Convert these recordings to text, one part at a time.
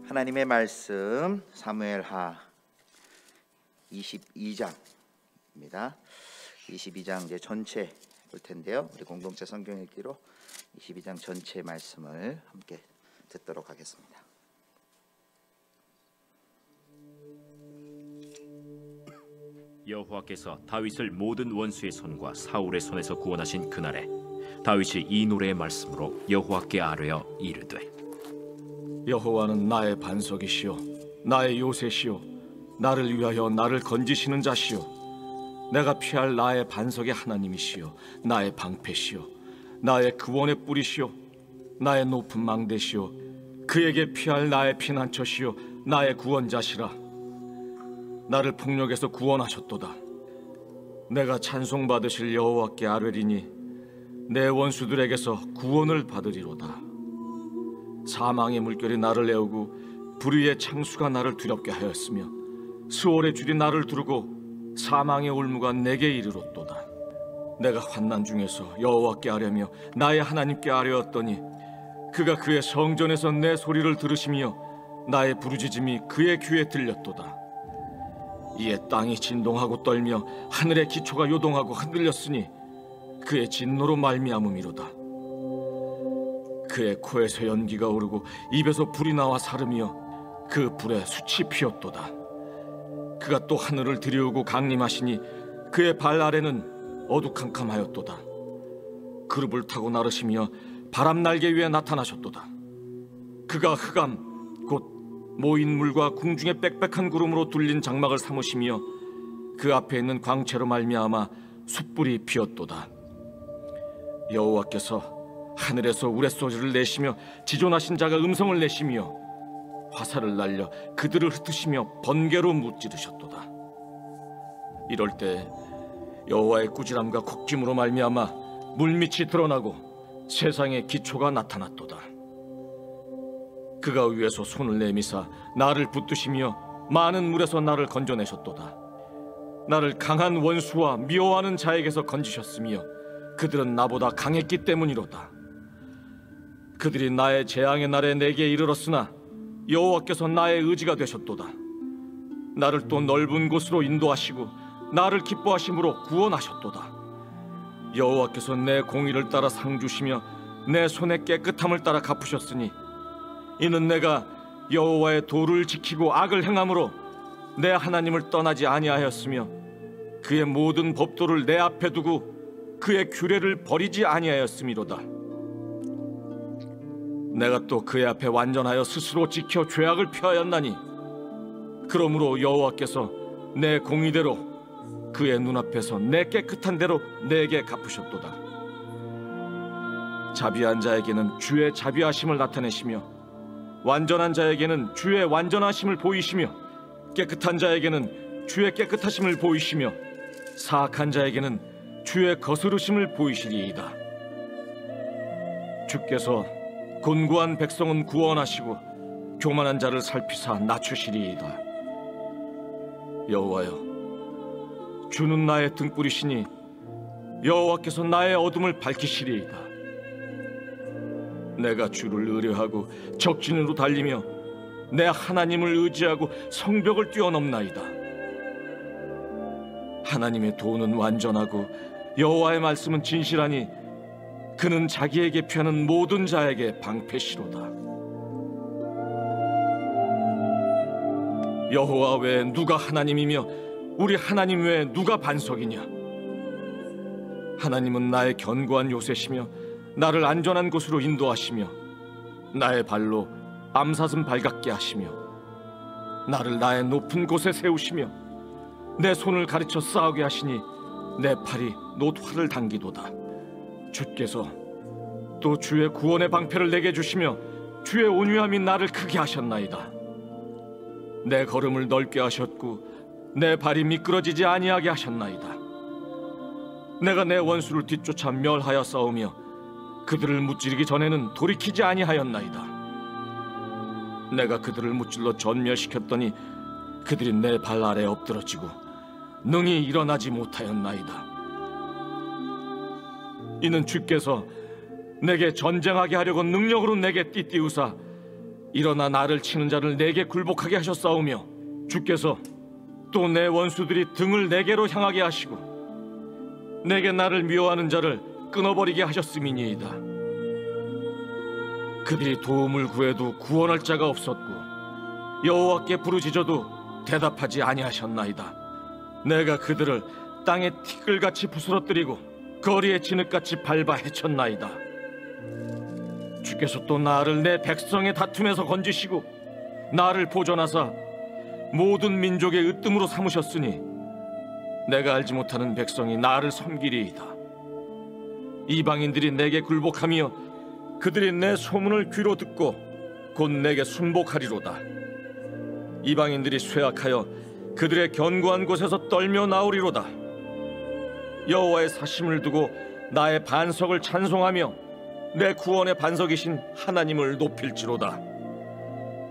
하나님의 말씀 사무엘하 22장입니다. 22장 이제 전체 볼 텐데요. 우리 공동체 성경 읽기로 22장 전체 말씀을 함께 듣도록 하겠습니다. 여호와께서 다윗을 모든 원수의 손과 사울의 손에서 구원하신 그날에 다윗이 이 노래의 말씀으로 여호와께 아뢰어 이르되 여호와는 나의 반석이시요 나의 요새시요 나를 위하여 나를 건지시는 자시요 내가 피할 나의 반석의 하나님이시요 나의 방패시요 나의 구원의 뿌리시요 나의 높은 망대시요 그에게 피할 나의 피난처시요 나의 구원자시라. 나를 폭력에서 구원하셨도다. 내가 찬송받으실 여호와께 아뢰리니 내 원수들에게서 구원을 받으리로다. 사망의 물결이 나를 애우고 불의의 창수가 나를 두렵게 하였으며 수월의 줄이 나를 두르고 사망의 올무가 내게 이르렀도다. 내가 환난 중에서 여호와께 아뢰며 나의 하나님께 아뢰었더니 그가 그의 성전에서 내 소리를 들으시며 나의 부르짖음이 그의 귀에 들렸도다. 이에 땅이 진동하고 떨며 하늘의 기초가 요동하고 흔들렸으니 그의 진노로 말미암음이로다. 그의 코에서 연기가 오르고 입에서 불이 나와 사르며 그 불에 숯이 피었도다. 그가 또 하늘을 들이우고 강림하시니 그의 발 아래는 어두캄캄하였도다. 그룹을 타고 나르시며 바람 날개 위에 나타나셨도다. 그가 흑암 곧 모인 물과 궁중의 빽빽한 구름으로 둘린 장막을 삼으시며 그 앞에 있는 광채로 말미암아 숯불이 피었도다. 여호와께서 하늘에서 우레소리를 내시며 지존하신 자가 음성을 내시며 화살을 날려 그들을 흩으시며 번개로 무찌르셨도다. 이럴 때 여호와의 꾸지람과 곡짐으로 말미암아 물밑이 드러나고 세상의 기초가 나타났도다. 그가 위에서 손을 내미사 나를 붙드시며 많은 물에서 나를 건져내셨도다. 나를 강한 원수와 미워하는 자에게서 건지셨으며 그들은 나보다 강했기 때문이로다. 그들이 나의 재앙의 날에 내게 이르렀으나 여호와께서 나의 의지가 되셨도다. 나를 또 넓은 곳으로 인도하시고 나를 기뻐하심으로 구원하셨도다. 여호와께서 내 공의를 따라 상 주시며 내 손의 깨끗함을 따라 갚으셨으니 이는 내가 여호와의 도를 지키고 악을 행함으로 내 하나님을 떠나지 아니하였으며 그의 모든 법도를 내 앞에 두고 그의 규례를 버리지 아니하였음이로다. 내가 또 그의 앞에 완전하여 스스로 지켜 죄악을 피하였나니 그러므로 여호와께서 내 공의대로 그의 눈앞에서 내 깨끗한 대로 내게 갚으셨도다. 자비한 자에게는 주의 자비하심을 나타내시며 완전한 자에게는 주의 완전하심을 보이시며 깨끗한 자에게는 주의 깨끗하심을 보이시며 사악한 자에게는 주의 거스르심을 보이시리이다. 주께서 곤고한 백성은 구원하시고 교만한 자를 살피사 낮추시리이다. 여호와여, 주는 나의 등불이시니 여호와께서 나의 어둠을 밝히시리이다. 내가 주를 의뢰하고 적진으로 달리며 내 하나님을 의지하고 성벽을 뛰어넘나이다. 하나님의 도는 완전하고 여호와의 말씀은 진실하니 그는 자기에게 피하는 모든 자에게 방패시로다. 여호와 외에 누가 하나님이며 우리 하나님 외에 누가 반석이냐? 하나님은 나의 견고한 요새시며 나를 안전한 곳으로 인도하시며 나의 발로 암사슴 발같게 하시며 나를 나의 높은 곳에 세우시며 내 손을 가르쳐 싸우게 하시니 내 팔이 놋활을 당기도다. 주께서 또 주의 구원의 방패를 내게 주시며 주의 온유함이 나를 크게 하셨나이다. 내 걸음을 넓게 하셨고 내 발이 미끄러지지 아니하게 하셨나이다. 내가 내 원수를 뒤쫓아 멸하여 싸우며 그들을 무찌르기 전에는 돌이키지 아니하였나이다. 내가 그들을 무찔러 전멸시켰더니 그들이 내 발 아래 엎드러지고 능히 일어나지 못하였나이다. 이는 주께서 내게 전쟁하게 하려고 능력으로 내게 띠띠우사 일어나 나를 치는 자를 내게 굴복하게 하셨사오며 주께서 또 내 원수들이 등을 내게로 향하게 하시고 내게 나를 미워하는 자를 끊어버리게 하셨음이니이다. 그들이 도움을 구해도 구원할 자가 없었고 여호와께 부르짖어도 대답하지 아니하셨나이다. 내가 그들을 땅에 티끌같이 부스러뜨리고 거리에 진흙같이 밟아 헤쳤나이다. 주께서 또 나를 내 백성의 다툼에서 건지시고 나를 보존하사 모든 민족의 으뜸으로 삼으셨으니 내가 알지 못하는 백성이 나를 섬기리이다. 이방인들이 내게 굴복하며 그들이 내 소문을 귀로 듣고 곧 내게 순복하리로다. 이방인들이 쇠약하여 그들의 견고한 곳에서 떨며 나오리로다. 여호와의 사심을 두고 나의 반석을 찬송하며 내 구원의 반석이신 하나님을 높일지로다.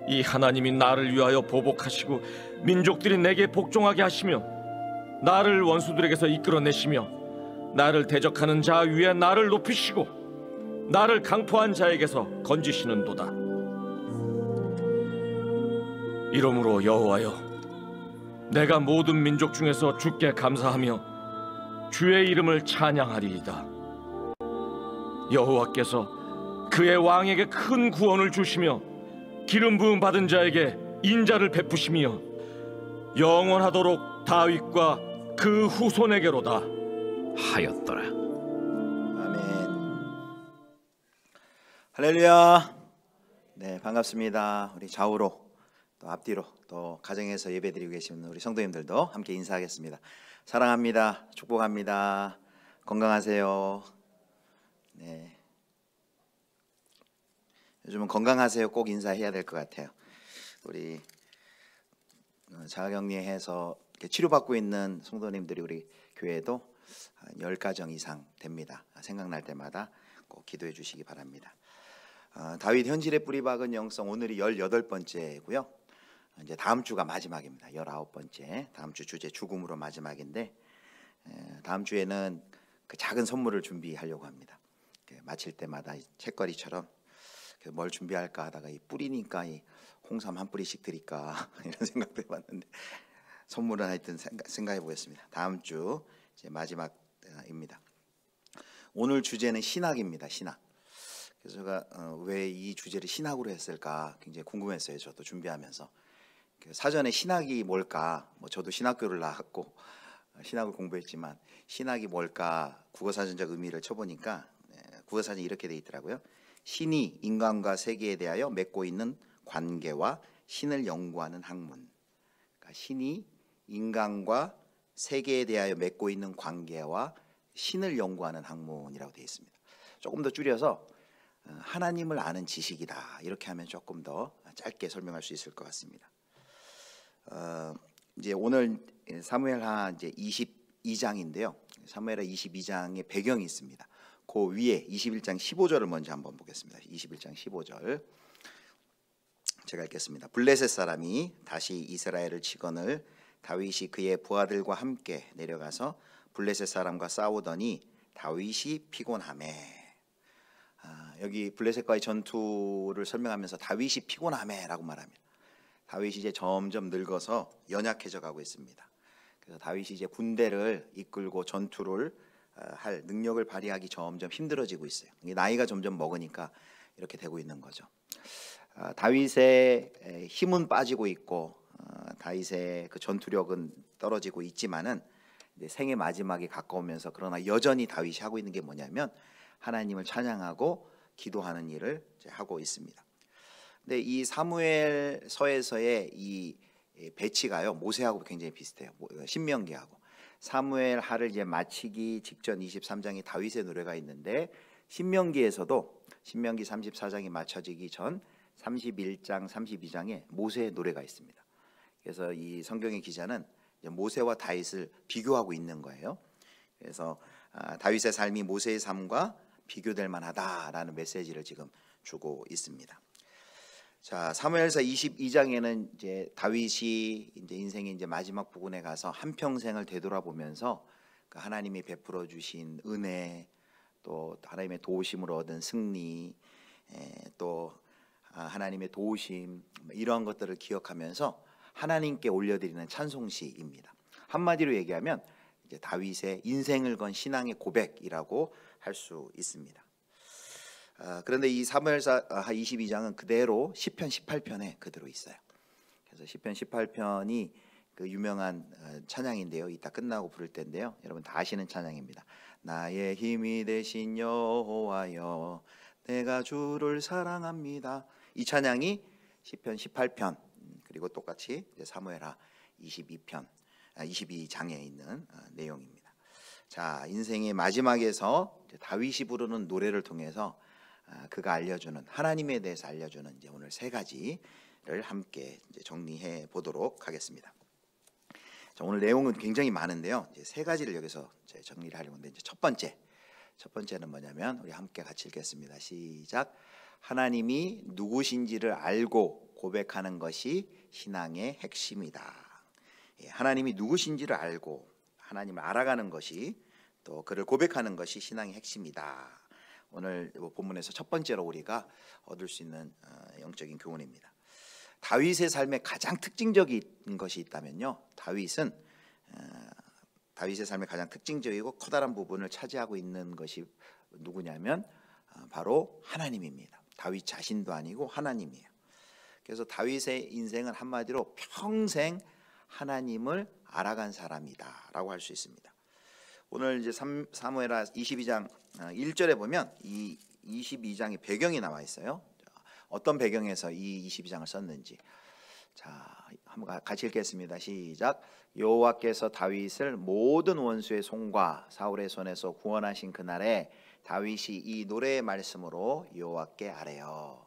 이 하나님이 나를 위하여 보복하시고 민족들이 내게 복종하게 하시며 나를 원수들에게서 이끌어내시며 나를 대적하는 자 위에 나를 높이시고 나를 강포한 자에게서 건지시는도다. 이러므로 여호와여, 내가 모든 민족 중에서 주께 감사하며 주의 이름을 찬양하리이다. 여호와께서 그의 왕에게 큰 구원을 주시며 기름 부음 받은 자에게 인자를 베푸시며 영원하도록 다윗과 그 후손에게로다 하였더라. 아멘. 할렐루야. 네, 반갑습니다. 우리 좌우로 또 앞뒤로 또 가정에서 예배드리고 계시는 우리 성도님들도 함께 인사하겠습니다. 사랑합니다. 축복합니다. 건강하세요. 네. 요즘은 건강하세요 꼭 인사해야 될 것 같아요. 우리 자가격리해서 이렇게 치료받고 있는 성도님들이 우리 교회에도 한 10가정 이상 됩니다. 생각날 때마다 꼭 기도해 주시기 바랍니다. 다윗 현실의 뿌리 박은 영성, 오늘이 18번째고요. 이제 다음 주가 마지막입니다. 19번째. 다음 주 주제 죽음으로 마지막인데 다음 주에는 그 작은 선물을 준비하려고 합니다. 마칠 때마다 책거리처럼 뭘 준비할까 하다가 이 뿌리니까 이 홍삼 한 뿌리씩 드릴까 이런 생각도 해봤는데 선물은 하여튼 생각해 보겠습니다. 다음 주 이제 마지막입니다. 오늘 주제는 신학입니다. 신학. 그래서 제가 왜 이 주제를 신학으로 했을까 굉장히 궁금했어요. 저도 준비하면서 사전에 신학이 뭘까, 뭐 저도 신학교를 나왔고 신학을 공부했지만 신학이 뭘까 국어사전적 의미를 쳐보니까 국어사전이 이렇게 돼 있더라고요. 신이 인간과 세계에 대하여 맺고 있는 관계와 신을 연구하는 학문. 그러니까 신이 인간과 세계에 대하여 맺고 있는 관계와 신을 연구하는 학문이라고 되어 있습니다. 조금 더 줄여서 하나님을 아는 지식이다. 이렇게 하면 조금 더 짧게 설명할 수 있을 것 같습니다. 이제 오늘 사무엘하 이제 22장인데요. 사무엘하 22장의 배경이 있습니다. 그 위에 21장 15절을 먼저 한번 보겠습니다. 21장 15절 제가 읽겠습니다. 블레셋 사람이 다시 이스라엘을 치거늘 다윗이 그의 부하들과 함께 내려가서 블레셋 사람과 싸우더니 다윗이 피곤하매. 여기 블레셋과의 전투를 설명하면서 다윗이 피곤하매라고 말합니다. 다윗이 이제 점점 늙어서 연약해져 가고 있습니다. 그래서 다윗이 이제 군대를 이끌고 전투를 할 능력을 발휘하기 점점 힘들어지고 있어요. 나이가 점점 먹으니까 이렇게 되고 있는 거죠. 다윗의 힘은 빠지고 있고 다윗의 그 전투력은 떨어지고 있지만은 이제 생의 마지막이 가까우면서 그러나 여전히 다윗이 하고 있는 게 뭐냐면 하나님을 찬양하고 기도하는 일을 이제 하고 있습니다. 근데 이 사무엘서에서의 이 배치가요 모세하고 굉장히 비슷해요. 신명기하고. 사무엘하를 이제 마치기 직전 23장이 다윗의 노래가 있는데 신명기에서도 신명기 34장이 마쳐지기 전 31장, 32장에 모세의 노래가 있습니다. 그래서 이 성경의 기자는 모세와 다윗을 비교하고 있는 거예요. 그래서 다윗의 삶이 모세의 삶과 비교될 만하다라는 메시지를 지금 주고 있습니다. 자, 사무엘서 22장에는 이제 다윗이 이제 인생의 이제 마지막 부분에 가서 한 평생을 되돌아보면서 그 하나님이 베풀어 주신 은혜, 또 하나님의 도우심으로 얻은 승리, 또 하나님의 도우심 이러한 것들을 기억하면서 하나님께 올려드리는 찬송시입니다. 한마디로 얘기하면 이제 다윗의 인생을 건 신앙의 고백이라고 할 수 있습니다. 그런데 이 사무엘사 22장은 그대로 시편 18편에 그대로 있어요. 그래서 시편 18편이 그 유명한 찬양인데요. 이따 끝나고 부를 텐데요. 여러분 다 아시는 찬양입니다. 나의 힘이 되신 여호와여 내가 주를 사랑합니다. 이 찬양이 시편 18편 그리고 똑같이 사무엘하 22장에 있는 내용입니다. 자, 인생의 마지막에서 다윗이 부르는 노래를 통해서 그가 알려주는 하나님에 대해서 알려주는 이제 오늘 세 가지를 함께 이제 정리해 보도록 하겠습니다. 자, 오늘 내용은 굉장히 많은데요. 이제 세 가지를 여기서 이제 정리를 하려고 하는데 이제 첫 번째는 뭐냐면 우리 함께 같이 읽겠습니다. 시작. 하나님이 누구신지를 알고 고백하는 것이 신앙의 핵심이다. 하나님이 누구신지를 알고 하나님을 알아가는 것이 또 그를 고백하는 것이 신앙의 핵심이다. 오늘 본문에서 첫 번째로 우리가 얻을 수 있는 영적인 교훈입니다. 다윗의 삶에 가장 특징적인 것이 있다면요, 다윗의 삶의 가장 특징적이고 커다란 부분을 차지하고 있는 것이 누구냐면 바로 하나님입니다. 다윗 자신도 아니고 하나님이에요. 그래서 다윗의 인생은 한마디로 평생 하나님을 알아간 사람이다라고 할 수 있습니다. 오늘 이제 사무엘하 22장 1절에 보면 이 22장의 배경이 나와 있어요. 어떤 배경에서 이 22장을 썼는지. 자, 한번 같이 읽겠습니다. 시작. 여호와께서 다윗을 모든 원수의 손과 사울의 손에서 구원하신 그날에 다윗이 이 노래의 말씀으로 여호와께 아뢰어.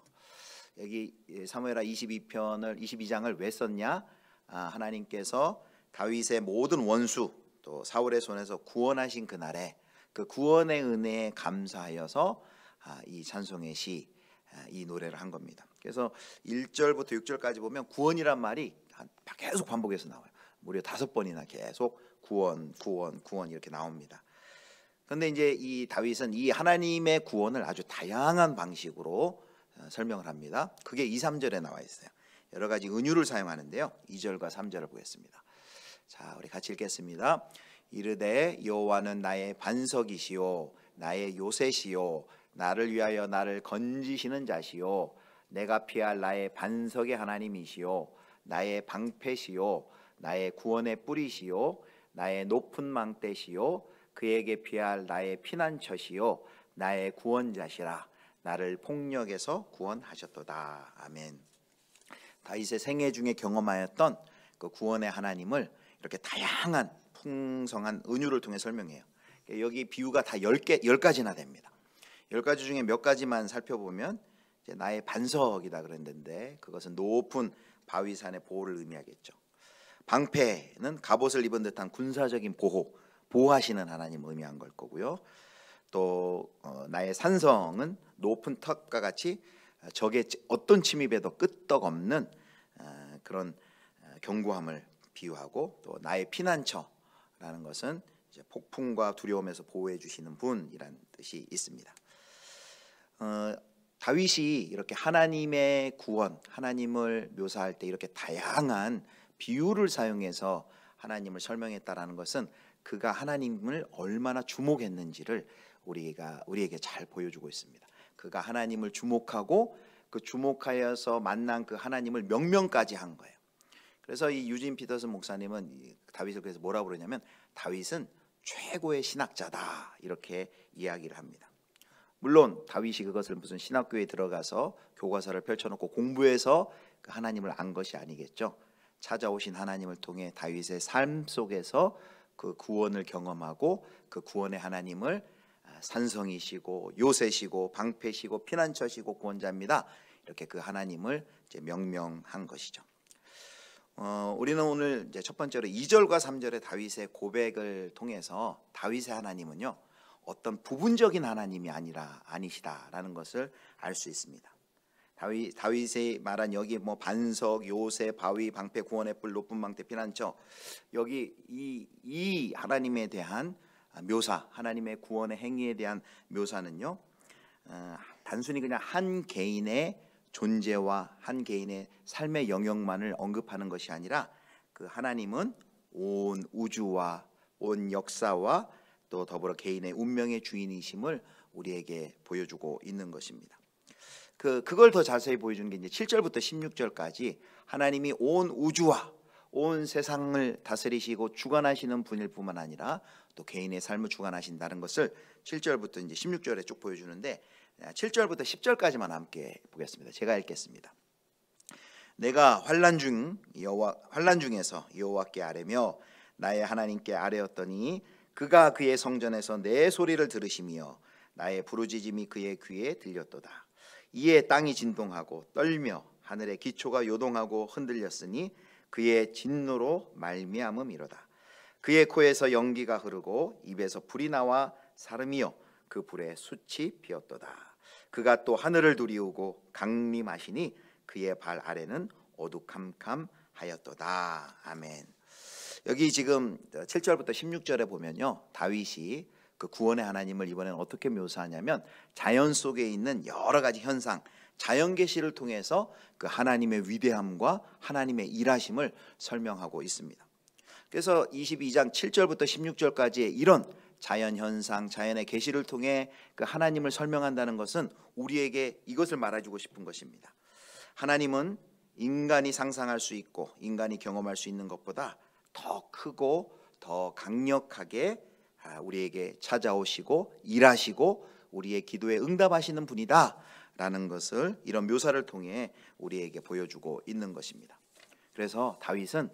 여기 사무엘하 22장을 왜 썼냐? 하나님께서 다윗의 모든 원수 또 사울의 손에서 구원하신 그날에 그 구원의 은혜에 감사하여서 이 찬송의 시, 이 노래를 한 겁니다. 그래서 1절부터 6절까지 보면 구원이란 말이 계속 반복해서 나와요. 무려 5번이나 계속 구원 이렇게 나옵니다. 그런데 이제 이 다윗은 이 하나님의 구원을 아주 다양한 방식으로 설명을 합니다. 그게 2, 3절에 나와 있어요. 여러 가지 은유를 사용하는데요. 2절과 3절을 보겠습니다. 자, 우리 같이 읽겠습니다. 이르되 여호와는 나의 반석이시요 나의 요새시요 나를 위하여 나를 건지시는 자시요 내가 피할 나의 반석의 하나님이시요 나의 방패시요 나의 구원의 뿌리시요 나의 높은 망대시요 그에게 피할 나의 피난처시요 나의 구원자시라 나를 폭력에서 구원하셨도다. 아멘. 다윗의 생애 중에 경험하였던 그 구원의 하나님을 이렇게 다양한 풍성한 은유를 통해 설명해요. 여기 비유가 다 10가지나 됩니다. 10가지 중에 몇 가지만 살펴보면 이제 나의 반석이다 그랬는데 그것은 높은 바위산의 보호를 의미하겠죠. 방패는 갑옷을 입은 듯한 군사적인 보호하시는 하나님을 의미한 걸 거고요. 또 나의 산성은 높은 턱과 같이 적의 어떤 침입에도 끄떡없는 그런 견고함을 비유하고, 또 나의 피난처라는 것은 이제 폭풍과 두려움에서 보호해 주시는 분이란 뜻이 있습니다. 다윗이 이렇게 하나님의 구원, 하나님을 묘사할 때 이렇게 다양한 비유를 사용해서 하나님을 설명했다라는 것은 그가 하나님을 얼마나 주목했는지를 우리에게 잘 보여주고 있습니다. 그가 하나님을 주목하고 그 주목하여서 만난 그 하나님을 명명까지 한 거예요. 그래서 이 유진 피터슨 목사님은 다윗을 그래서 뭐라고 그러냐면 다윗은 최고의 신학자다 이렇게 이야기를 합니다. 물론 다윗이 그것을 무슨 신학교에 들어가서 교과서를 펼쳐놓고 공부해서 그 하나님을 안 것이 아니겠죠. 찾아오신 하나님을 통해 다윗의 삶 속에서 그 구원을 경험하고 그 구원의 하나님을 산성이시고 요새시고 방패시고 피난처시고 구원자입니다. 이렇게 그 하나님을 이제 명명한 것이죠. 우리는 오늘 이제 첫 번째로 2절과 3절의 다윗의 고백을 통해서 다윗의 하나님은요 어떤 부분적인 하나님이 아니시다라는 것을 알 수 있습니다. 다윗이 말한 여기 뭐 반석, 요새, 바위, 방패, 구원의 뿔, 높은 망대, 피난처, 여기 이 하나님에 대한 묘사, 하나님의 구원의 행위에 대한 묘사는요 단순히 그냥 한 개인의 존재와 한 개인의 삶의 영역만을 언급하는 것이 아니라 그 하나님은 온 우주와 온 역사와 또 더불어 개인의 운명의 주인이심을 우리에게 보여주고 있는 것입니다. 그걸 더 자세히 보여주는 게 이제 7절부터 16절까지 하나님이 온 우주와 온 세상을 다스리시고 주관하시는 분일 뿐만 아니라 또 개인의 삶을 주관하신다는 것을 7절부터 이제 16절에 쭉 보여주는데 7절부터 10절까지만 함께 보겠습니다. 제가 읽겠습니다. 내가 환난 중에서 여호와께 아뢰며 나의 하나님께 아뢰었더니 그가 그의 성전에서 내 소리를 들으시며 나의 부르짖음이 그의 귀에 들렸도다. 이에 땅이 진동하고 떨며 하늘의 기초가 요동하고 흔들렸으니 그의 진노로 말미암음이로다. 그의 코에서 연기가 흐르고 입에서 불이 나와 사름이요 그 불에 숯이 피었도다. 그가 또 하늘을 두리우고 강림하시니 그의 발 아래는 어두캄캄하였도다. 아멘. 여기 지금 7절부터 16절에 보면요, 다윗이 그 구원의 하나님을 이번에는 어떻게 묘사하냐면 자연 속에 있는 여러 가지 현상, 자연 계시를 통해서 그 하나님의 위대함과 하나님의 일하심을 설명하고 있습니다. 그래서 22장 7절부터 16절까지의 이런 자연 현상, 자연의 계시를 통해 그 하나님을 설명한다는 것은 우리에게 이것을 말해주고 싶은 것입니다. 하나님은 인간이 상상할 수 있고 인간이 경험할 수 있는 것보다 더 크고 더 강력하게 우리에게 찾아오시고 일하시고 우리의 기도에 응답하시는 분이다 라는 것을 이런 묘사를 통해 우리에게 보여주고 있는 것입니다. 그래서 다윗은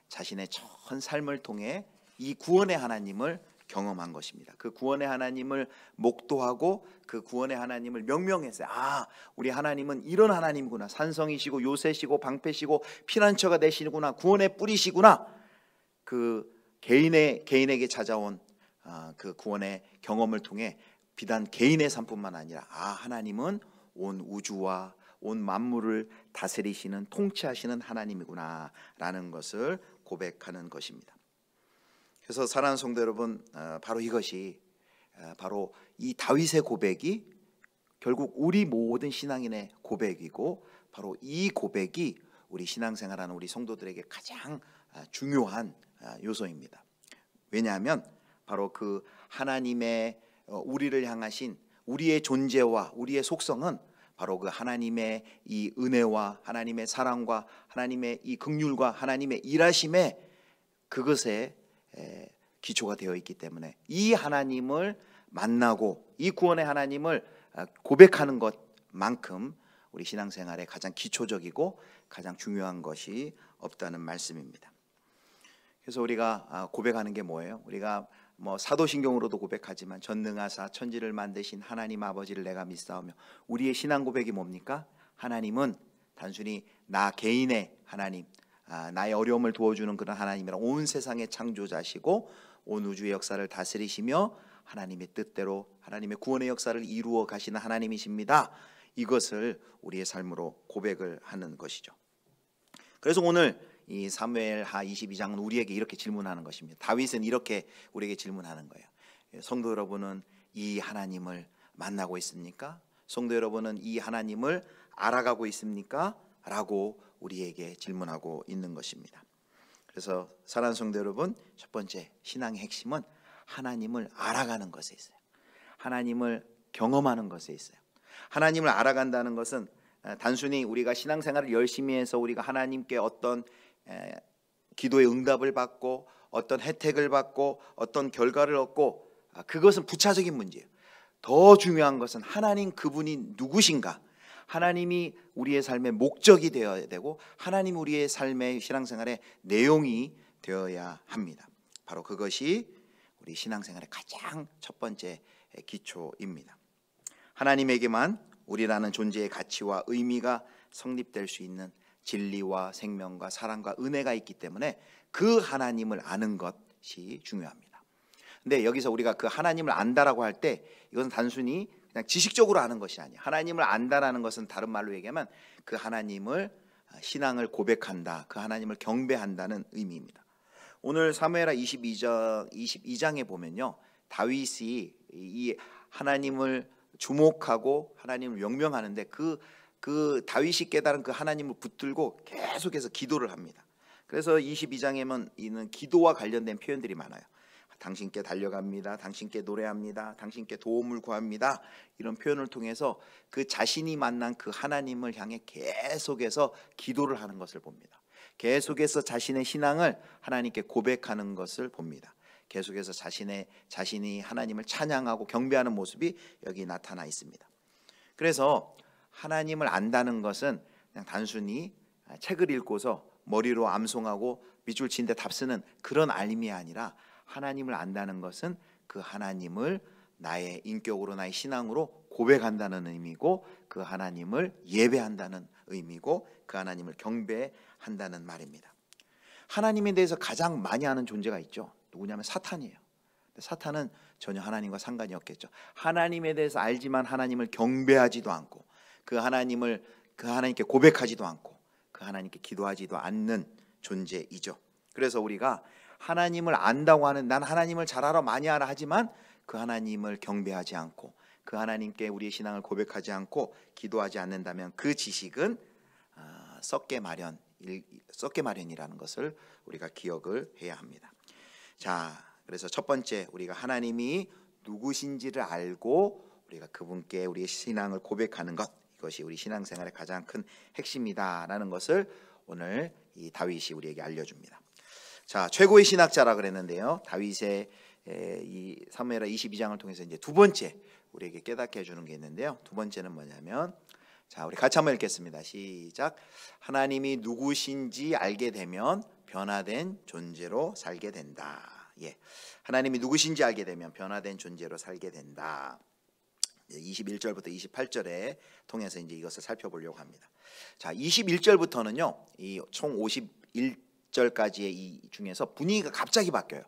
자신의 전 삶을 통해 이 구원의 하나님을 경험한 것입니다. 그 구원의 하나님을 목도하고 그 구원의 하나님을 명명했어요. 아, 우리 하나님은 이런 하나님이구나. 산성이시고 요새시고 방패시고 피난처가 되시구나. 구원의 뿌리시구나. 그 개인에게 찾아온 그 구원의 경험을 통해 비단 개인의 삶뿐만 아니라 하나님은 온 우주와 온 만물을 다스리시는 통치하시는 하나님이구나 라는 것을 고백하는 것입니다. 그래서 사랑하는 성도 여러분, 바로 이것이 바로 이 다윗의 고백이 결국 우리 모든 신앙인의 고백이고 바로 이 고백이 우리 신앙생활하는 우리 성도들에게 가장 중요한 요소입니다. 왜냐하면 바로 그 하나님의 우리를 향하신 우리의 존재와 우리의 속성은 바로 그 하나님의 이 은혜와 하나님의 사랑과 하나님의 이 긍휼과 하나님의 일하심에 그것에 기초가 되어 있기 때문에 이 하나님을 만나고 이 구원의 하나님을 고백하는 것만큼 우리 신앙생활에 가장 기초적이고 가장 중요한 것이 없다는 말씀입니다. 그래서 우리가 고백하는 게 뭐예요? 우리가 사도신경으로도 고백하지만 전능하사 천지를 만드신 하나님 아버지를 내가 믿사오며, 우리의 신앙 고백이 뭡니까? 하나님은 단순히 나 개인의 하나님, 나의 어려움을 도와주는 그런 하나님이라 온 세상의 창조자시고 온 우주의 역사를 다스리시며 하나님의 뜻대로 하나님의 구원의 역사를 이루어 가시는 하나님이십니다. 이것을 우리의 삶으로 고백을 하는 것이죠. 그래서 오늘 이 사무엘하 22장은 우리에게 이렇게 질문하는 것입니다. 다윗은 이렇게 우리에게 질문하는 거예요. 성도 여러분은 이 하나님을 만나고 있습니까? 성도 여러분은 이 하나님을 알아가고 있습니까? 라고 우리에게 질문하고 있는 것입니다. 그래서 사랑하는 성도 여러분, 첫 번째 신앙의 핵심은 하나님을 알아가는 것에 있어요. 하나님을 경험하는 것에 있어요. 하나님을 알아간다는 것은 단순히 우리가 신앙생활을 열심히 해서 우리가 하나님께 어떤 기도의 응답을 받고 어떤 혜택을 받고 어떤 결과를 얻고 그것은 부차적인 문제예요. 더 중요한 것은 하나님 그분이 누구신가, 하나님이 우리의 삶의 목적이 되어야 되고 하나님 우리의 삶의 신앙생활의 내용이 되어야 합니다. 바로 그것이 우리 신앙생활의 가장 첫 번째 기초입니다. 하나님에게만 우리라는 존재의 가치와 의미가 성립될 수 있는 진리와 생명과 사랑과 은혜가 있기 때문에 그 하나님을 아는 것이 중요합니다. 근데 여기서 우리가 그 하나님을 안다라고 할 때 이것은 단순히 그냥 지식적으로 아는 것이 아니에요. 하나님을 안다라는 것은 다른 말로 얘기하면 그 하나님을 신앙을 고백한다, 그 하나님을 경배한다는 의미입니다. 오늘 사무엘하 22장에 보면요, 다윗이 이 하나님을 주목하고 하나님을 명명하는데 그 그 다윗이 깨달은 그 하나님을 붙들고 계속해서 기도를 합니다. 그래서 22장에는 이는 기도와 관련된 표현들이 많아요. 당신께 달려갑니다. 당신께 노래합니다. 당신께 도움을 구합니다. 이런 표현을 통해서 그 자신이 만난 그 하나님을 향해 계속해서 기도를 하는 것을 봅니다. 계속해서 자신의 신앙을 하나님께 고백하는 것을 봅니다. 계속해서 자신이 하나님을 찬양하고 경배하는 모습이 여기 나타나 있습니다. 그래서 하나님을 안다는 것은 그냥 단순히 책을 읽고서 머리로 암송하고 밑줄 치는데 답쓰는 그런 알림이 아니라, 하나님을 안다는 것은 그 하나님을 나의 인격으로, 나의 신앙으로 고백한다는 의미고, 그 하나님을 예배한다는 의미고, 그 하나님을 경배한다는 말입니다. 하나님에 대해서 가장 많이 아는 존재가 있죠. 누구냐면 사탄이에요. 사탄은 전혀 하나님과 상관이 없겠죠. 하나님에 대해서 알지만 하나님을 경배하지도 않고, 그 하나님께 고백하지도 않고, 그 하나님께 기도하지도 않는 존재이죠. 그래서 우리가 하나님을 안다고 하는, 난 하나님을 잘 알아, 많이 알아 하지만 그 하나님을 경배하지 않고, 그 하나님께 우리의 신앙을 고백하지 않고 기도하지 않는다면 그 지식은 썩게 마련이라는 것을 우리가 기억을 해야 합니다. 자, 그래서 첫 번째, 우리가 하나님이 누구신지를 알고 우리가 그분께 우리의 신앙을 고백하는 것, 이것이 우리 신앙생활의 가장 큰 핵심이다라는 것을 오늘 이 다윗이 우리에게 알려줍니다. 자, 최고의 신학자라 그랬는데요. 다윗의 이 사무엘하 22장을 통해서 이제 두 번째 우리에게 깨닫게 해주는 게 있는데요. 두 번째는 뭐냐면, 자, 우리 같이 한번 읽겠습니다. 시작. 하나님이 누구신지 알게 되면 변화된 존재로 살게 된다. 예, 하나님이 누구신지 알게 되면 변화된 존재로 살게 된다. 21절부터 28절에 통해서 이제 이것을 살펴보려고 합니다. 자, 21절부터는요, 이 총 51절까지의 이 중에서 분위기가 갑자기 바뀌어요.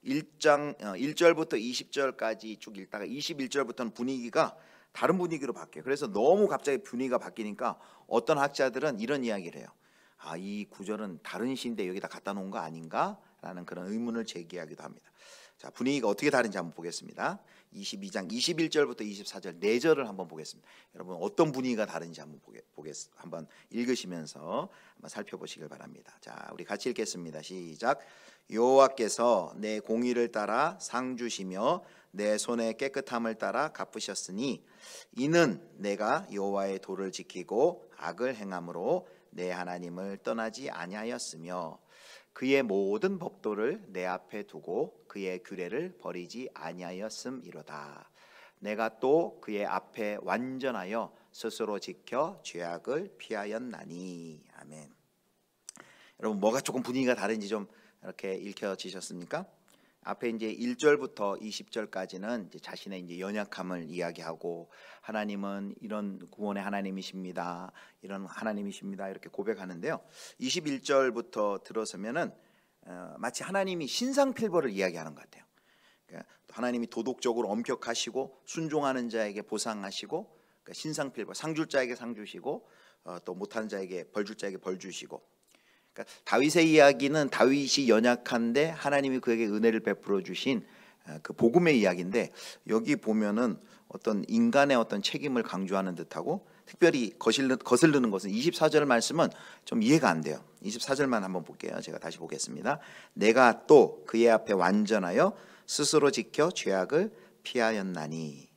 1절부터 20절까지 쭉 읽다가 21절부터는 분위기가 다른 분위기로 바뀌어요. 그래서 너무 갑자기 분위기가 바뀌니까 어떤 학자들은 이런 이야기를 해요. 아, 이 구절은 다른 시인데 여기다 갖다 놓은 거 아닌가? 라는 그런 의문을 제기하기도 합니다. 자, 분위기가 어떻게 다른지 한번 보겠습니다. 22장 21절부터 24절 4절을 한번 보겠습니다. 여러분 어떤 분위기가 다른지 한번 읽으시면서 한번 살펴보시길 바랍니다. 자, 우리 같이 읽겠습니다. 시작. 여호와께서 내 공의를 따라 상 주시며 내 손의 깨끗함을 따라 갚으셨으니, 이는 내가 여호와의 도를 지키고 악을 행함으로 내 하나님을 떠나지 아니하였으며 그의 모든 법도를 내 앞에 두고 그의 규례를 버리지 아니하였음이로다. 내가 또 그의 앞에 완전하여 스스로 지켜 죄악을 피하였나니. 아멘. 여러분 뭐가 조금 분위기가 다른지 좀 이렇게 읽혀지셨습니까? 앞에 이제 1절부터 20절까지는 이제 자신의 이제 연약함을 이야기하고, 하나님은 이런 구원의 하나님이십니다, 이런 하나님이십니다, 이렇게 고백하는데요. 21절부터 들어서면은 마치 하나님이 신상필벌을 이야기하는 것 같아요. 그러니까 하나님이 도덕적으로 엄격하시고 순종하는 자에게 보상하시고, 그러니까 신상필벌, 상 줄 자에게 상 주시고 또 못하는 자에게 벌 줄 자에게 벌 주시고. 그러니까 다윗의 이야기는 다윗이 연약한데 하나님이 그에게 은혜를 베풀어 주신 그 복음의 이야기인데, 여기 보면은 어떤 인간의 어떤 책임을 강조하는 듯하고, 특별히 거슬리는 것은 24절 말씀은 좀 이해가 안 돼요. 24절만 한번 볼게요. 제가 다시 보겠습니다. 내가 또 그의 앞에 완전하여 스스로 지켜 죄악을 피하였나니.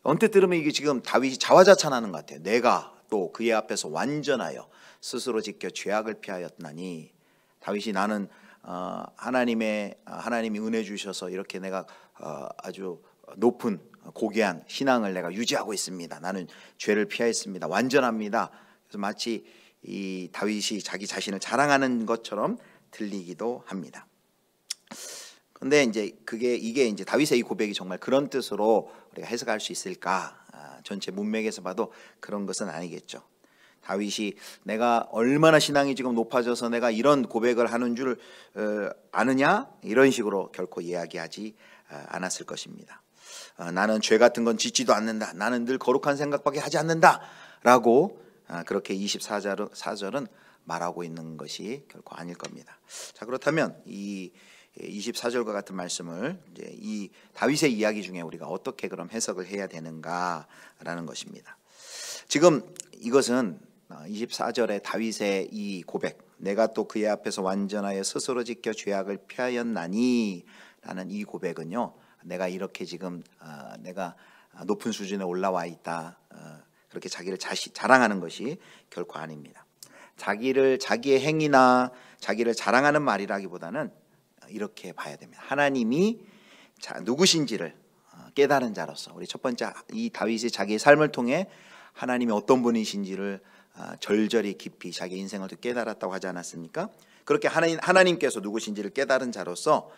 언뜻 들으면 이게 지금 다윗이 자화자찬하는 것 같아요. 내가 또 그의 앞에서 완전하여 스스로 지켜 죄악을 피하였나니. 다윗이 나는 하나님이 은혜 주셔서 이렇게 내가 아주 높은 고귀한 신앙을 내가 유지하고 있습니다. 나는 죄를 피하였습니다. 완전합니다. 그래서 마치 이 다윗이 자기 자신을 자랑하는 것처럼 들리기도 합니다. 그런데 이제 이게 이제 다윗의 이 고백이 정말 그런 뜻으로 우리가 해석할 수 있을까? 전체 문맥에서 봐도 그런 것은 아니겠죠. 다윗이 내가 얼마나 신앙이 지금 높아져서 내가 이런 고백을 하는 줄 아느냐? 이런 식으로 결코 이야기하지 않았을 것입니다. 나는 죄 같은 건 짓지도 않는다. 나는 늘 거룩한 생각밖에 하지 않는다. 라고 그렇게 24절은 말하고 있는 것이 결코 아닐 겁니다. 자, 그렇다면 이 24절과 같은 말씀을 이제 이 다윗의 이야기 중에 우리가 어떻게 그럼 해석을 해야 되는가라는 것입니다. 지금 이것은 24절의 다윗의 이 고백, 내가 또 그의 앞에서 완전하여 스스로 지켜 죄악을 피하였나니 라는 이 고백은요, 내가 이렇게 지금 내가 높은 수준에 올라와 있다, 그렇게 자기를 자랑하는 것이 결코 아닙니다. 자기의 행위나 자기를 자랑하는 말이라기보다는 이렇게 봐야 됩니다. 하나님이 누구신지를 깨달은 자로서, 우리 첫 번째 이 다윗이 자기의 삶을 통해 하나님이 어떤 분이신지를 절절히 깊이 자기 인생을 깨달았다고 하지 않았습니까? 그렇게 하나님께서 누구신지를 깨달은 자로서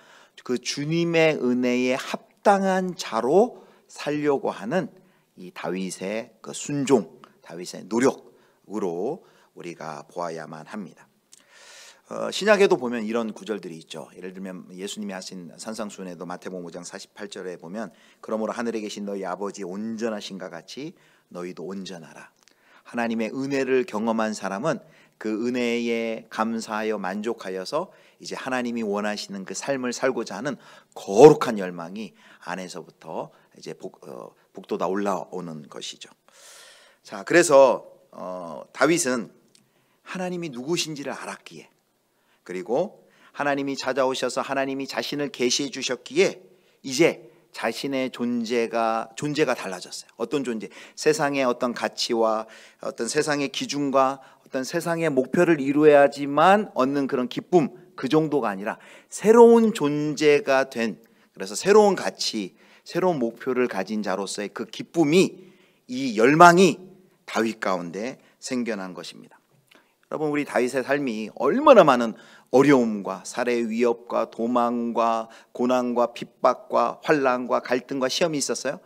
그 주님의 은혜에 합당한 자로 살려고 하는 이 다윗의 그 순종, 다윗의 노력으로 우리가 보아야만 합니다. 신약에도 보면 이런 구절들이 있죠. 예를 들면 예수님이 하신 산상수훈에도 마태복음 5장 48절에 보면 그러므로 하늘에 계신 너희 아버지 온전하신가 같이 너희도 온전하라. 하나님의 은혜를 경험한 사람은 그 은혜에 감사하여 만족하여서 이제 하나님이 원하시는 그 삶을 살고자 하는 거룩한 열망이 안에서부터 이제 북돋아 올라오는 것이죠. 자, 그래서 다윗은 하나님이 누구신지를 알았기에, 그리고 하나님이 찾아오셔서 하나님이 자신을 계시해 주셨기에 이제 자신의 존재가 달라졌어요. 어떤 존재? 세상의 어떤 가치와 어떤 세상의 기준과 어떤 세상의 목표를 이루어야지만 얻는 그런 기쁨, 그 정도가 아니라 새로운 존재가 된, 그래서 새로운 가치, 새로운 목표를 가진 자로서의 그 기쁨이, 이 열망이 다윗 가운데 생겨난 것입니다. 여러분, 우리 다윗의 삶이 얼마나 많은 어려움과 살해 위협과 도망과 고난과 핍박과 환난과 갈등과 시험이 있었어요.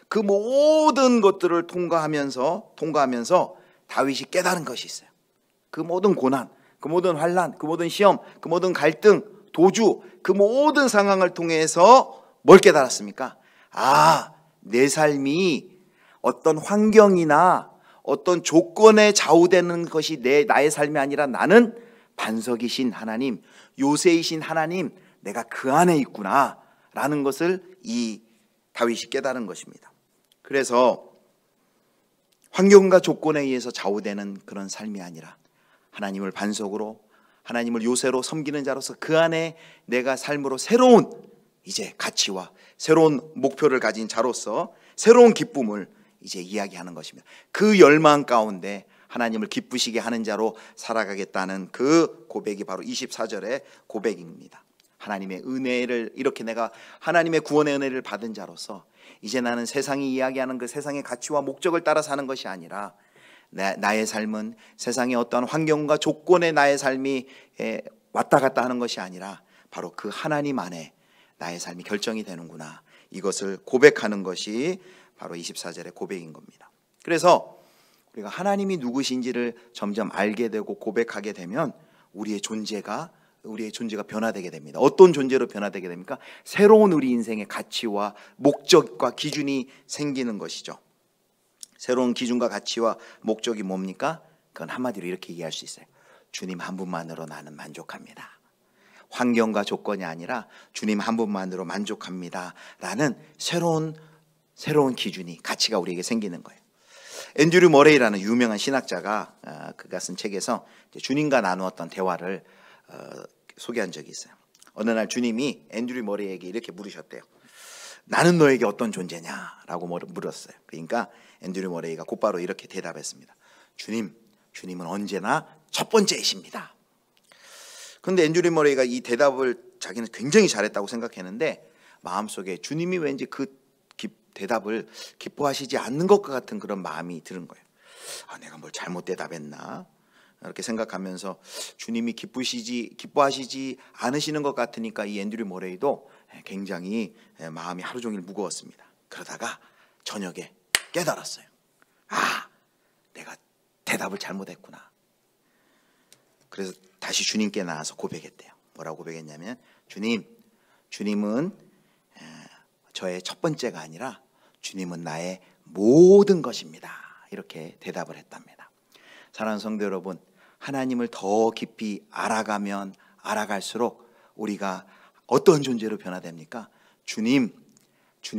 그 모든 것들을 통과하면서 다윗이 깨달은 것이 있어요. 그 모든 고난, 그 모든 환난, 그 모든 시험, 그 모든 갈등, 도주, 그 모든 상황을 통해서 뭘 깨달았습니까? 내 삶이 어떤 환경이나 어떤 조건에 좌우되는 것이 나의 삶이 아니라 나는 반석이신 하나님, 요새이신 하나님, 내가 그 안에 있구나 라는 것을 이 다윗이 깨달은 것입니다. 그래서 환경과 조건에 의해서 좌우되는 그런 삶이 아니라 하나님을 반석으로, 하나님을 요새로 섬기는 자로서 그 안에 내가 삶으로 새로운 이제 가치와 새로운 목표를 가진 자로서 새로운 기쁨을 이제 이야기하는 것입니다. 그 열망 가운데 하나님을 기쁘시게 하는 자로 살아가겠다는 그 고백이 바로 24절의 고백입니다. 하나님의 은혜를, 이렇게 내가 하나님의 구원의 은혜를 받은 자로서 이제 나는 세상이 이야기하는 그 세상의 가치와 목적을 따라 사는 것이 아니라 나의 삶은 세상의 어떠한 환경과 조건에 나의 삶이 왔다 갔다 하는 것이 아니라 바로 그 하나님 안에 나의 삶이 결정이 되는구나, 이것을 고백하는 것이 바로 24절의 고백인 겁니다. 그래서 우리가 하나님이 누구신지를 점점 알게 되고 고백하게 되면 우리의 존재가 변화되게 됩니다. 어떤 존재로 변화되게 됩니까? 새로운 우리 인생의 가치와 목적과 기준이 생기는 것이죠. 새로운 기준과 가치와 목적이 뭡니까? 그건 한마디로 이렇게 이해할 수 있어요. 주님 한 분만으로 나는 만족합니다. 환경과 조건이 아니라 주님 한 분만으로 만족합니다 라는 새로운 기준이, 가치가 우리에게 생기는 거예요. 앤드류 머레이라는 유명한 신학자가 그가 쓴 책에서 주님과 나누었던 대화를 소개한 적이 있어요. 어느 날 주님이 앤드류 머레이에게 이렇게 물으셨대요. 나는 너에게 어떤 존재냐라고 물었어요. 그러니까 앤드류 머레이가 곧바로 이렇게 대답했습니다. 주님은 언제나 첫 번째이십니다. 그런데 앤드류 머레이가 이 대답을 자기는 굉장히 잘했다고 생각했는데 마음속에 주님이 왠지 그 대답을 기뻐하시지 않는 것과 같은 그런 마음이 드는 거예요. 내가 뭘 잘못 대답했나? 이렇게 생각하면서 주님이 기뻐하시지 않으시는 것 같으니까 이 앤드류 머레이도 굉장히 마음이 하루 종일 무거웠습니다. 그러다가 저녁에 깨달았어요. 내가 대답을 잘못했구나. 그래서 다시 주님께 나와서 고백했대요. 뭐라고 고백했냐면, 주님은 저의 첫 번째가 아니라 주님은 나의 모든 것입니다. 이렇게 대답을 했답니다. 사랑하는 성도 여러분, 하나님을 더 깊이 알아가면 알아갈수록 우리가 어떤 존재로 변화됩니까? 주님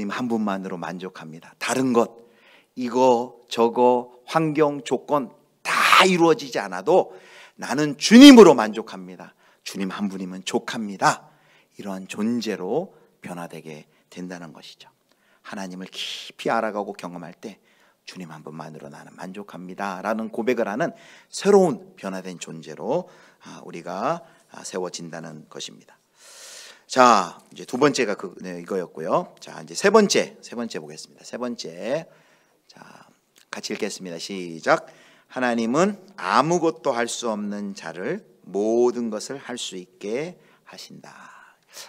한 분만으로 만족합니다. 다른 것, 이거 저거 환경, 조건 다 이루어지지 않아도 나는 주님으로 만족합니다. 주님 한 분이면 족합니다. 이러한 존재로 변화되게 된다는 것이죠. 하나님을 깊이 알아가고 경험할 때 주님 한 분만으로 나는 만족합니다 라는 고백을 하는 새로운 변화된 존재로 우리가 세워진다는 것입니다. 자, 이제 두 번째가 이거였고요. 자, 이제 세 번째 보겠습니다. 세 번째, 자, 같이 읽겠습니다. 시작. 하나님은 아무것도 할 수 없는 자를 모든 것을 할 수 있게 하신다.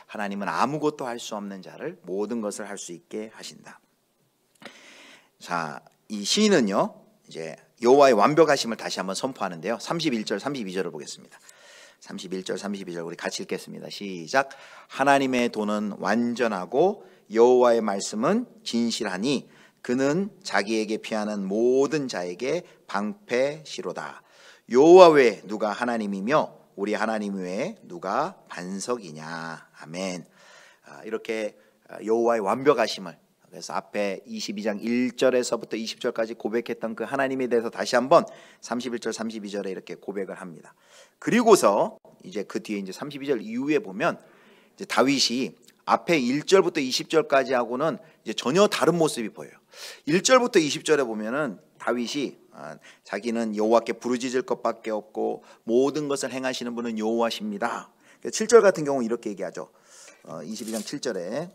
하나님은 아무것도 할 수 없는 자를 모든 것을 할 수 있게 하신다. 자, 이 시인은요, 이제 여호와의 완벽하심을 다시 한번 선포하는데요. 31절, 32절을 보겠습니다. 31절, 32절 우리 같이 읽겠습니다. 시작. 하나님의 도는 완전하고 여호와의 말씀은 진실하니 그는 자기에게 피하는 모든 자에게 방패시로다. 여호와 외에 누가 하나님이며 우리 하나님 외에 누가 반석이냐. 아멘. 이렇게 여호와의 완벽하심을, 그래서 앞에 22장 1절에서부터 20절까지 고백했던 그 하나님에 대해서 다시 한번 31절 32절에 이렇게 고백을 합니다. 그리고서 이제 그 뒤에 이제 32절 이후에 보면 이제 다윗이 앞에 1절부터 20절까지 하고는 이제 전혀 다른 모습이 보여요. 1절부터 20절에 보면은 다윗이 자기는 여호와께 부르짖을 것밖에 없고 모든 것을 행하시는 분은 여호와십니다. 7절 같은 경우는 이렇게 얘기하죠. 22장 7절에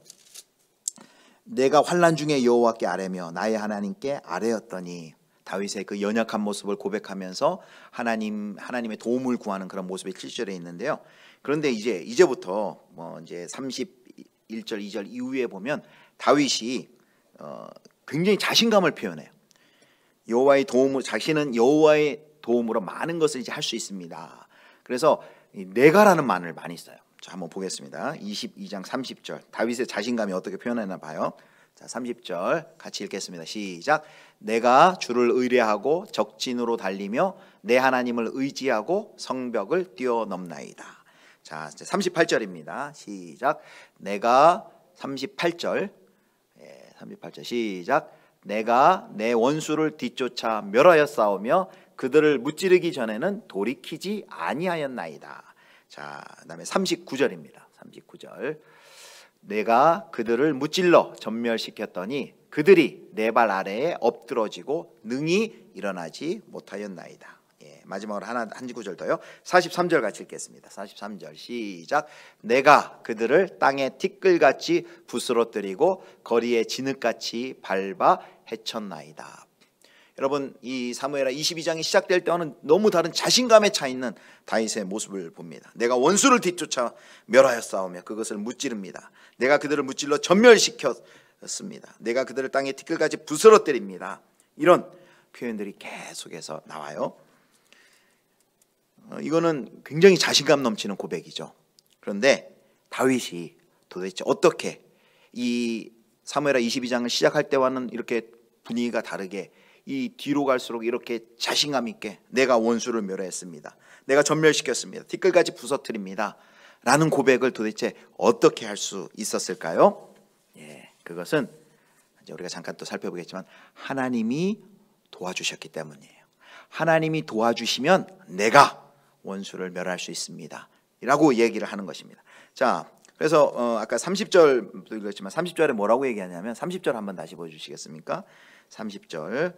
내가 환난 중에 여호와께 아뢰며 나의 하나님께 아뢰었더니, 다윗의 그 연약한 모습을 고백하면서 하나님의 도움을 구하는 그런 모습이 7절에 있는데요. 그런데 이제부터 이제 31절 2절 이후에 보면 다윗이 굉장히 자신감을 표현해요. 자신은 여호와의 도움으로 많은 것을 이제 할 수 있습니다. 그래서 내가라는 말을 많이 써요. 자, 한번 보겠습니다. 22장 30절 다윗의 자신감이 어떻게 표현하나 봐요. 자, 30절 같이 읽겠습니다. 시작. 내가 주를 의뢰하고 적진으로 달리며 내 하나님을 의지하고 성벽을 뛰어넘나이다. 자, 38절입니다. 시작. 내가 38절 38절 시작. 내가 내 원수를 뒤쫓아 멸하였사오며 그들을 무찌르기 전에는 돌이키지 아니하였나이다. 자, 그다음에 39절입니다. 39절. 내가 그들을 무찔러 전멸시켰더니 그들이 내 발 아래에 엎드러지고 능히 일어나지 못하였나이다. 마지막으로 한 구절 더요. 43절 같이 읽겠습니다. 43절 시작. 내가 그들을 땅에 티끌같이 부스러뜨리고 거리에 진흙같이 밟아 헤쳤나이다. 여러분, 이 사무엘하 22장이 시작될 때와는 너무 다른 자신감에 차 있는 다윗의 모습을 봅니다. 내가 원수를 뒤쫓아 멸하였사오며 그것을 무찌릅니다. 내가 그들을 무찔러 전멸시켰습니다. 내가 그들을 땅에 티끌같이 부스러뜨립니다. 이런 표현들이 계속해서 나와요. 이거는 굉장히 자신감 넘치는 고백이죠. 그런데 다윗이 도대체 어떻게 이 사무엘하 22장을 시작할 때와는 이렇게 분위기가 다르게 이 뒤로 갈수록 이렇게 자신감 있게 내가 원수를 멸했습니다. 내가 전멸시켰습니다. 티끌같이 부서뜨립니다. 라는 고백을 도대체 어떻게 할 수 있었을까요? 그것은 이제 우리가 잠깐 또 살펴보겠지만 하나님이 도와주셨기 때문이에요. 하나님이 도와주시면 내가 원수를 멸할 수 있습니다. 라고 얘기를 하는 것입니다. 자, 그래서 아까 30절도 읽었지만 30절에 뭐라고 얘기하냐면 30절 한번 다시 보여주시겠습니까? 30절.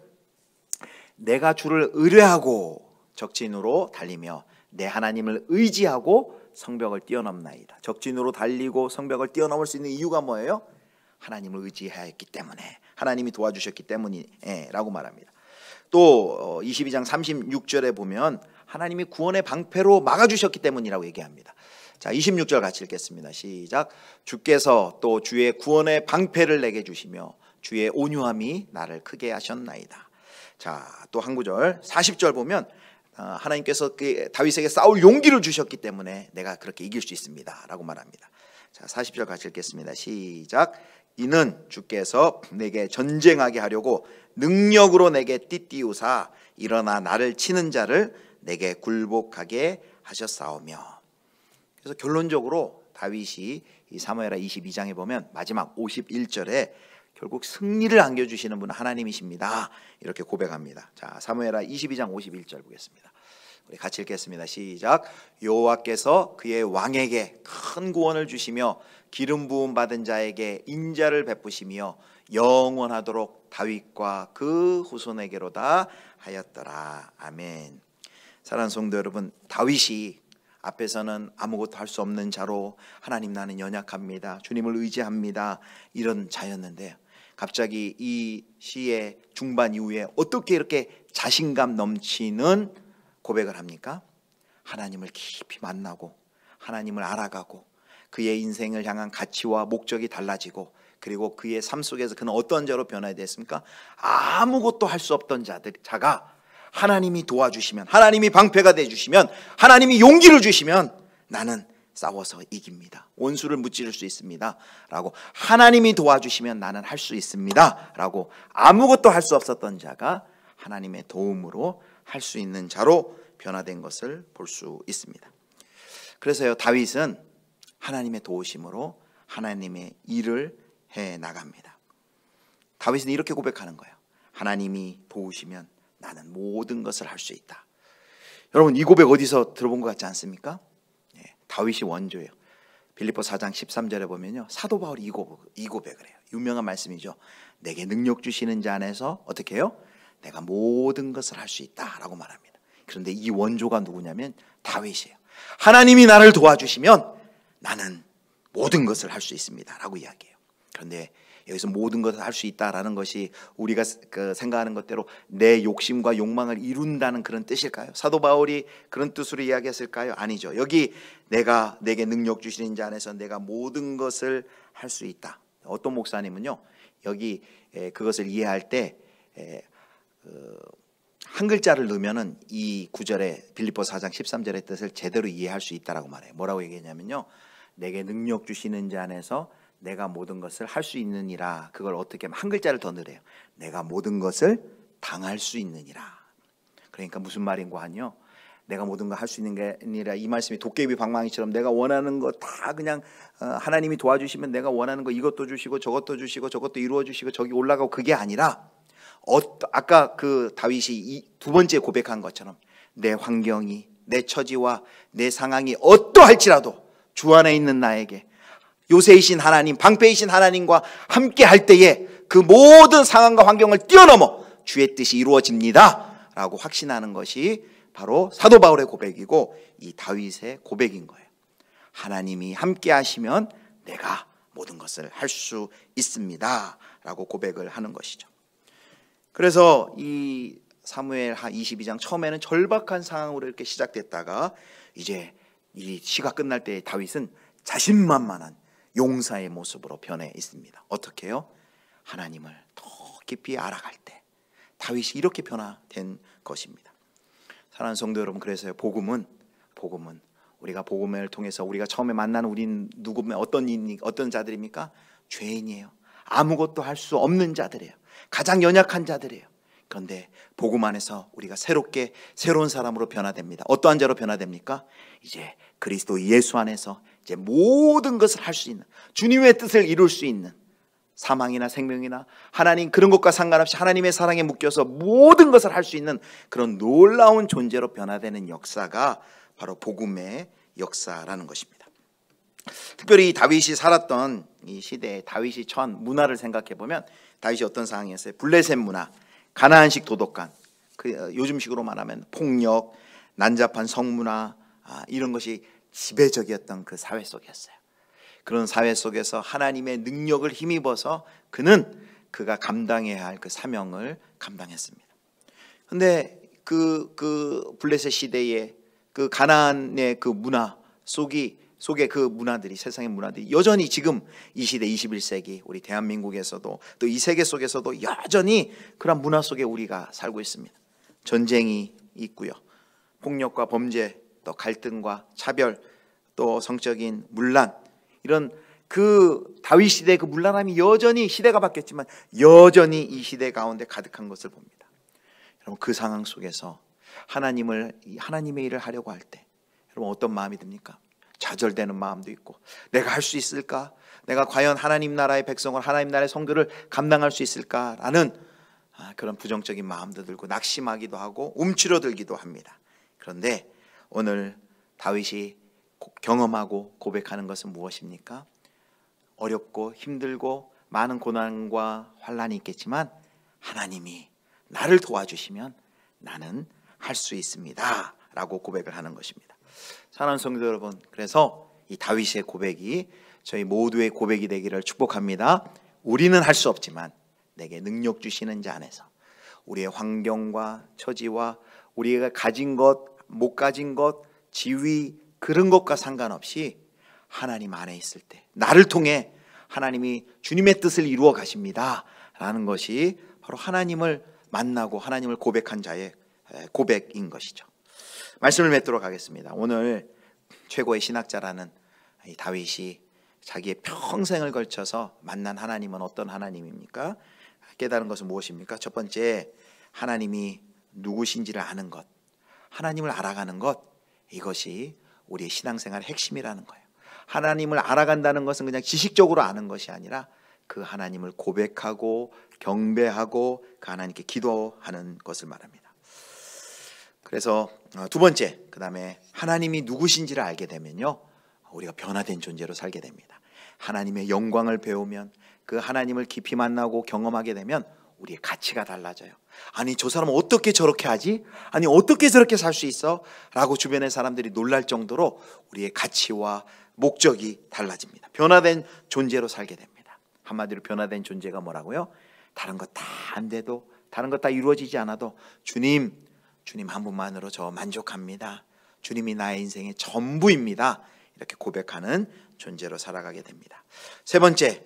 내가 주를 의뢰하고 적진으로 달리며 내 하나님을 의지하고 성벽을 뛰어넘나이다. 적진으로 달리고 성벽을 뛰어넘을 수 있는 이유가 뭐예요? 하나님을 의지하였기 때문에, 하나님이 도와주셨기 때문이에 라고 말합니다. 또 22장 36절에 보면 하나님이 구원의 방패로 막아주셨기 때문이라고 얘기합니다. 자, 26절 같이 읽겠습니다. 시작. 주께서 또 주의 구원의 방패를 내게 주시며 주의 온유함이 나를 크게 하셨나이다. 자, 또 한 구절 40절 보면 하나님께서 다윗에게 싸울 용기를 주셨기 때문에 내가 그렇게 이길 수 있습니다 라고 말합니다. 자, 40절 같이 읽겠습니다. 시작. 이는 주께서 내게 전쟁하게 하려고 능력으로 내게 띠띠우사 일어나 나를 치는 자를 내게 굴복하게 하셨사오며. 그래서 결론적으로 다윗이 이 사무엘하 22장에 보면 마지막 51절에 결국 승리를 안겨주시는 분은 하나님이십니다. 이렇게 고백합니다. 자, 사무엘하 22장 51절 보겠습니다. 우리 같이 읽겠습니다. 시작. 여호와께서 그의 왕에게 큰 구원을 주시며 기름 부음 받은 자에게 인자를 베푸시며 영원하도록 다윗과 그 후손에게로다 하였더라. 아멘. 사랑하는 성도 여러분, 다윗이 앞에서는 아무것도 할 수 없는 자로 하나님 나는 연약합니다, 주님을 의지합니다, 이런 자였는데 갑자기 이 시의 중반 이후에 어떻게 이렇게 자신감 넘치는 고백을 합니까? 하나님을 깊이 만나고 하나님을 알아가고 그의 인생을 향한 가치와 목적이 달라지고 그리고 그의 삶 속에서 그는 어떤 자로 변화해야 됐습니까? 아무것도 할 수 없던 자가 하나님이 도와주시면, 하나님이 방패가 되어주시면, 하나님이 용기를 주시면 나는 싸워서 이깁니다, 원수를 무찌를 수 있습니다 라고, 하나님이 도와주시면 나는 할 수 있습니다 라고, 아무것도 할 수 없었던 자가 하나님의 도움으로 할 수 있는 자로 변화된 것을 볼 수 있습니다. 그래서요, 다윗은 하나님의 도우심으로 하나님의 일을 해 나갑니다. 다윗은 이렇게 고백하는 거예요. 하나님이 도우시면 나는 모든 것을 할 수 있다. 여러분, 이 고백 어디서 들어본 것 같지 않습니까? 다윗이 원조예요. 빌립보 4장 13절에 보면요, 사도 바울이 이 고백을 해요. 유명한 말씀이죠. 내게 능력 주시는 자 안에서 어떻게 해요? 내가 모든 것을 할 수 있다라고 말합니다. 그런데 이 원조가 누구냐면 다윗이에요. 하나님이 나를 도와주시면 나는 모든 것을 할 수 있습니다 라고 이야기해요. 그런데 여기서 모든 것을 할 수 있다라는 것이 우리가 생각하는 것대로 내 욕심과 욕망을 이룬다는 그런 뜻일까요? 사도 바울이 그런 뜻으로 이야기했을까요? 아니죠. 여기 내게 능력 주시는 자 안에서 내가 모든 것을 할 수 있다. 어떤 목사님은요, 여기 그것을 이해할 때 한 글자를 넣으면은 이 구절에 빌립보 4장 13절의 뜻을 제대로 이해할 수 있다라고 말해요. 뭐라고 얘기했냐면요, 내게 능력 주시는 자 안에서 내가 모든 것을 할 수 있느니라. 그걸 어떻게 하면 한 글자를 더 넣으래요. 내가 모든 것을 당할 수 있느니라. 그러니까 무슨 말인고 하뇨, 내가 모든 걸 할 수 있는 게 아니라 이 말씀이 도깨비 방망이처럼 내가 원하는 거 다 그냥 하나님이 도와주시면 내가 원하는 거 이것도 주시고 저것도 주시고 저것도 이루어 주시고 저기 올라가고, 그게 아니라 아까 그 다윗이 두 번째 고백한 것처럼 내 환경이, 내 처지와 내 상황이 어떠할지라도 주 안에 있는 나에게 요새이신 하나님, 방패이신 하나님과 함께 할 때에 그 모든 상황과 환경을 뛰어넘어 주의 뜻이 이루어집니다 라고 확신하는 것이 바로 사도 바울의 고백이고 이 다윗의 고백인 거예요. 하나님이 함께 하시면 내가 모든 것을 할 수 있습니다 라고 고백을 하는 것이죠. 그래서 이 사무엘하 22장 처음에는 절박한 상황으로 이렇게 시작됐다가 이제 이 시가 끝날 때 다윗은 자신만만한 용사의 모습으로 변해 있습니다. 어떻게 해요? 하나님을 더 깊이 알아갈 때 다윗이 이렇게 변화된 것입니다. 사랑하는 성도 여러분, 그래서요, 복음은 우리가 복음을 통해서 우리가 처음에 만나는 우린 누구면 어떤 자들입니까? 죄인이에요. 아무것도 할 수 없는 자들이에요. 가장 연약한 자들이에요. 그런데 복음 안에서 우리가 새로운 사람으로 변화됩니다. 어떠한 자로 변화됩니까? 이제 그리스도 예수 안에서 이제 모든 것을 할 수 있는, 주님의 뜻을 이룰 수 있는, 사망이나 생명이나 하나님 그런 것과 상관없이 하나님의 사랑에 묶여서 모든 것을 할 수 있는 그런 놀라운 존재로 변화되는 역사가 바로 복음의 역사라는 것입니다. 특별히 다윗이 살았던 이 시대에 다윗이 처한 문화를 생각해 보면 다윗이 어떤 상황이었어요? 블레셋 문화, 가나안식 도덕관, 요즘식으로 말하면 폭력, 난잡한 성문화, 이런 것이 지배적이었던 그 사회 속이었어요. 그런 사회 속에서 하나님의 능력을 힘입어서 그가 감당해야 할 그 사명을 감당했습니다. 그런데 그 블레셋 시대의 그 가나안의 그 문화 속에 그 문화들이, 세상의 문화들이 여전히 지금 이 시대 21세기 우리 대한민국에서도 또 이 세계 속에서도 여전히 그런 문화 속에 우리가 살고 있습니다. 전쟁이 있고요, 폭력과 범죄, 또 갈등과 차별, 또 성적인 문란, 이런 그 다윗 시대의 그 문란함이 여전히, 시대가 바뀌었지만 여전히 이 시대 가운데 가득한 것을 봅니다. 여러분, 그 상황 속에서 하나님의 일을 하려고 할 때 여러분 어떤 마음이 듭니까? 좌절되는 마음도 있고, 내가 할 수 있을까? 내가 과연 하나님 나라의 백성을, 하나님 나라의 성도를 감당할 수 있을까라는 그런 부정적인 마음도 들고 낙심하기도 하고 움츠러들기도 합니다. 그런데 오늘 다윗이 경험하고 고백하는 것은 무엇입니까? 어렵고 힘들고 많은 고난과 환난이 있겠지만 하나님이 나를 도와주시면 나는 할 수 있습니다 라고 고백을 하는 것입니다. 사랑하는 성도 여러분, 그래서 이 다윗의 고백이 저희 모두의 고백이 되기를 축복합니다. 우리는 할 수 없지만 내게 능력 주시는 자 안에서 우리의 환경과 처지와 우리가 가진 것, 못 가진 것, 지위, 그런 것과 상관없이 하나님 안에 있을 때 나를 통해 하나님이 주님의 뜻을 이루어 가십니다 라는 것이 바로 하나님을 만나고 하나님을 고백한 자의 고백인 것이죠. 말씀을 맺도록 하겠습니다. 오늘 최고의 신학자라는 이 다윗이 자기의 평생을 걸쳐서 만난 하나님은 어떤 하나님입니까? 깨달은 것은 무엇입니까? 첫 번째, 하나님이 누구신지를 아는 것, 하나님을 알아가는 것, 이것이 우리의 신앙생활의 핵심이라는 거예요. 하나님을 알아간다는 것은 그냥 지식적으로 아는 것이 아니라 그 하나님을 고백하고 경배하고 그 하나님께 기도하는 것을 말합니다. 그래서 두 번째, 그 다음에 하나님이 누구신지를 알게 되면요, 우리가 변화된 존재로 살게 됩니다. 하나님의 영광을 배우면, 그 하나님을 깊이 만나고 경험하게 되면 우리의 가치가 달라져요. 아니, 저 사람은 어떻게 저렇게 하지? 아니, 어떻게 저렇게 살 수 있어? 라고 주변의 사람들이 놀랄 정도로 우리의 가치와 목적이 달라집니다. 변화된 존재로 살게 됩니다. 한마디로 변화된 존재가 뭐라고요? 다른 것 다 안 돼도, 다른 것 다 이루어지지 않아도 주님 한 분만으로 저 만족합니다. 주님이 나의 인생의 전부입니다. 이렇게 고백하는 존재로 살아가게 됩니다. 세 번째,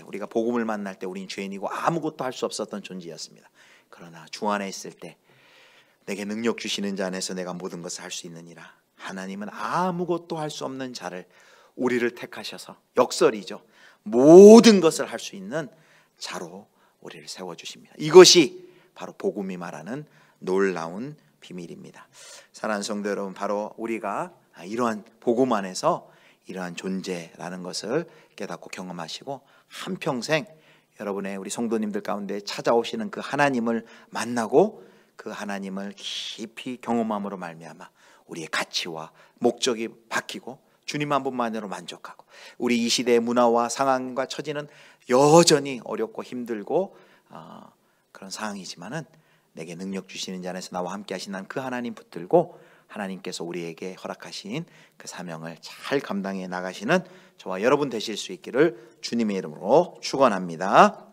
우리가 복음을 만날 때 우린 죄인이고 아무것도 할 수 없었던 존재였습니다. 그러나 주 안에 있을 때 내게 능력 주시는 자 안에서 내가 모든 것을 할 수 있느니라. 하나님은 아무것도 할 수 없는 자를, 우리를 택하셔서, 역설이죠, 모든 것을 할 수 있는 자로 우리를 세워주십니다. 이것이 바로 복음이 말하는 놀라운 비밀입니다. 사랑하는 성도 여러분, 바로 우리가 이러한 복음 안에서 이러한 존재라는 것을 깨닫고 경험하시고 한평생 여러분의 우리 성도님들 가운데 찾아오시는 그 하나님을 만나고 그 하나님을 깊이 경험함으로 말미암아 우리의 가치와 목적이 바뀌고 주님 한 분만으로 만족하고, 우리 이 시대의 문화와 상황과 처지는 여전히 어렵고 힘들고 그런 상황이지만은 내게 능력 주시는 자 안에서 나와 함께 하신 그 하나님 붙들고 하나님께서 우리에게 허락하신 그 사명을 잘 감당해 나가시는 저와 여러분 되실 수 있기를 주님의 이름으로 축원합니다.